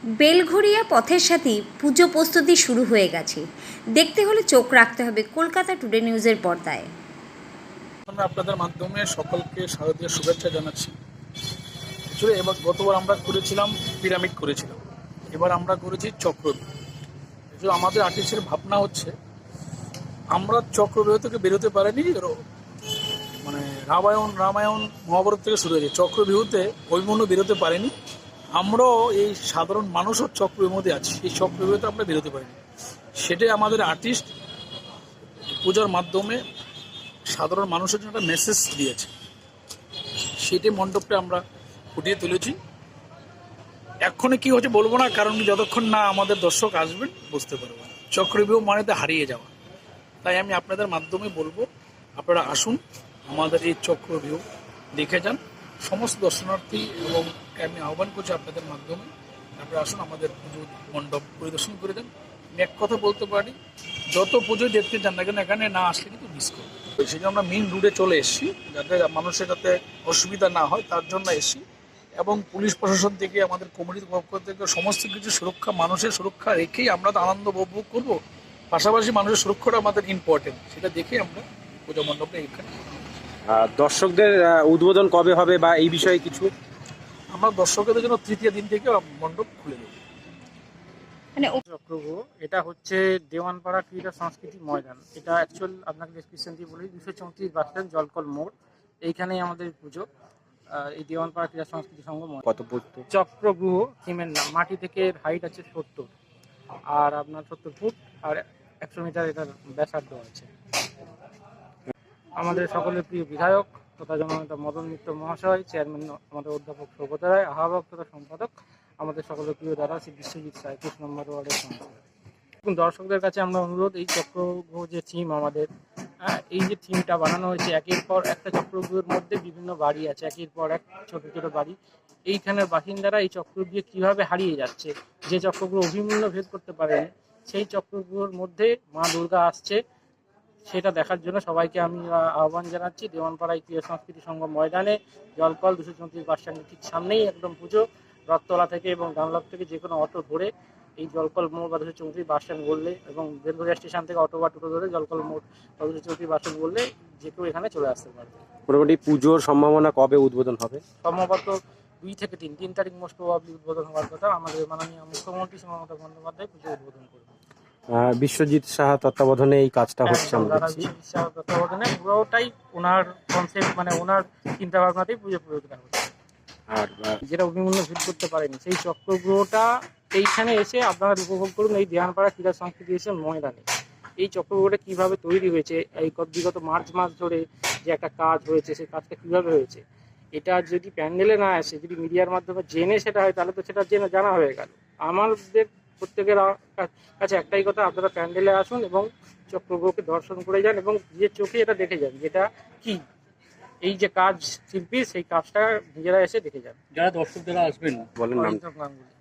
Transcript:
বেলঘরিয়া পথের সাথেই পুজো প্রস্তুতি শুরু হয়ে গেছে। দেখতে হলে চোখ রাখতে হবে কলকাতা টুডে নিউজের পর্দায়। আমরা আপনাদের মাধ্যমে সকলকে শারদীয় শুভেচ্ছা জানাচ্ছি। এবার গতবার আমরা করেছিলাম পিরামিড করেছিলাম, এবার আমরা করেছি চক্রব্যূহ। আমাদের আর্টিস্টের ভাবনা হচ্ছে আমরা চক্রব্যূহ থেকে বেরোতে পারিনি, মানে রামায়ণ মহাভারত থেকে শুরু হয়েছে, চক্রব্যূহতে অভিমন্যু বেরোতে পারেনি, আমরাও এই সাধারণ মানুষও চক্রব্যূহের মধ্যে আছি, এই চক্রব্যূহতে আমরা বেরোতে পারিনি। সেটাই আমাদের আর্টিস্ট পূজার মাধ্যমে সাধারণ মানুষের জন্য একটা মেসেজ দিয়েছে, সেটি মণ্ডপটা আমরা ফুটিয়ে তুলেছি। এক্ষণে কি হচ্ছে বলবো না, কারণ যতক্ষণ না আমাদের দর্শক আসবেন বুঝতে পারবো। চক্রব্যূহ মানেতে হারিয়ে যাওয়া, তাই আমি আপনাদের মাধ্যমে বলবো আপনারা আসুন, আমাদের এই চক্রব্যূহ দেখে যান। সমস্ত দর্শনার্থী এবং আমি আহ্বান করছি আপনাদের মাধ্যমে আপনারা আসুন, আমাদের পুজো মণ্ডপ পরিদর্শন করে যান। আমি এক কথা বলতে পারি, যত পুজো দেখতে যান না কেন এখানে না আসলে কিন্তু মিস করবো। সেই জন্য আমরা মেইন রুটে চলে এসেছি, যাতে মানুষের যাতে অসুবিধা না হয় তার জন্য এসেছি। এবং পুলিশ প্রশাসন থেকে আমাদের কমিটির পক্ষ থেকে সমস্ত কিছু সুরক্ষা, মানুষের সুরক্ষা রেখেই আমরা তো আনন্দ উপভোগ করবো। পাশাপাশি মানুষের সুরক্ষাটা আমাদের ইম্পর্টেন্ট, সেটা দেখে আমরা পূজা মণ্ডপটা এখানে। দর্শকদের উদ্বোধন কবে হবে বা এই বিষয়ে কিছু? আমরা দর্শকদের জন্য তৃতীয় দিন থেকে মণ্ডপ খুলে দেবো। মানে চক্রব্যূহ এটা হচ্ছে দেওয়ানপাড়া ক্রীড়া সংস্কৃতি ময়দান। এটা অ্যাকচুয়াল আপনাকে ডেসক্রিপশন দিয়ে বলি, 234 বাস স্ট্যান্ড, জলকল মোড়, এইখানেই আমাদের পুজো। এই দেওয়ানপাড়া ক্রীড়া সংস্কৃতি সংঘ কত ফুট? চক্রব্যূহ থিমের নাম। মাটি থেকে হাইট আছে 70, আর আপনার 70 ফুট, আর 100 মিটার এটার ব্যাসার্ধ আছে। আমাদের সকলের প্রিয় বিধায়ক তথা জননেতা মদন মিত্র মহাশয়, চেয়ারম্যান আমাদের অধ্যাপক সৌগত রায়, আহ্বায়ক তথা সম্পাদক আমাদের সকলের প্রিয় দাদা শ্রী বিশ্বজিৎ রায়, 21 নম্বর ওয়ার্ডের সংসদ। দর্শকদের কাছে আমরা অনুরোধ, এই চক্রব্যূহ যে থিম আমাদের, এই যে থিমটা বানানো হয়েছে, একের পর একটা চক্রব্যূহের মধ্যে বিভিন্ন বাড়ি আছে, একের পর এক ছোট ছোট বাড়ি। এইখানের বাসিন্দারা এই চক্রব্যূহে কীভাবে হারিয়ে যাচ্ছে, যে চক্রব্যূহ অভিমূল্য ভেদ করতে পারেনি, সেই চক্রব্যূহের মধ্যে মা দুর্গা আসছে, সেটা দেখার জন্য সবাইকে আমি আহ্বান জানাচ্ছি। দেওয়ানপাড়া ক্রীড়া সংস্কৃতি সংঘ ময়দানে, জলকল 234 বাস স্ট্যান্ডের ঠিক সামনেই একদম পুজো। রথতলা থেকে এবং ডানলপ থেকে যে কোনো অটো ধরে এই জলকল মোড় বা 234 বাস স্ট্যান্ড বললে, এবং বেলঘরিয়া স্টেশন থেকে অটো বা টোটো ধরে জলকল মোড় বা 234 বাস স্ট্যান্ড বললে যে কেউ এখানে চলে আসতে পারবে। মোটামুটি পুজোর সম্ভাবনা কবে উদ্বোধন হবে? সম্ভবত 2 থেকে 3 তারিখ মোস্ট প্রবাবলি উদ্বোধন হওয়ার কথা। আমাদের মাননীয় মুখ্যমন্ত্রী মমতা বন্দ্যোপাধ্যায় পুজো উদ্বোধন করবেন। বিশ্বজিৎ সাহা তত্ত্বাবধানে এই কাজটা হচ্ছে আমরা দেখছি। বিশ্বজিৎ সাহা তত্ত্বাবধানে পুরোটাই ওনার কনসেপ্ট, মানে ওনার চিন্তা ভাবনাতেই পুজো করা হচ্ছে। আর যেটা অভিমন্যু ফিট করতে পারেনি, সেই চক্রব্যূহটা এইখানে এসে আপনারা উপভোগ করুন, এই দেওয়ানপাড়া ক্রীড়া সংস্কৃতি এসে ময়দানে। এই চক্রব্যূহটা কীভাবে তৈরি হয়েছে, এই বিগত মার্চ মাস ধরে যে একটা কাজ হয়েছে, সেই কাজটা কীভাবে হয়েছে, এটা যদি প্যান্ডেলে না আসে, যদি মিডিয়ার মাধ্যমে জেনে সেটা হয়, তাহলে তো সেটা জানা হয়ে গেল। আমাদের প্রত্যেকের কাছে একটাই কথা, আপনারা প্যান্ডেলে আসুন এবং চক্রব্যূহকে দর্শন করে যান এবং নিজের চোখে এটা দেখে যান, যেটা কি এই যে কাজ শিল্পী, সেই কাজটা নিজেরা এসে দেখে যান। যারা দর্শক যারা আসবেন বলেন নাম। গাঙ্গুলি।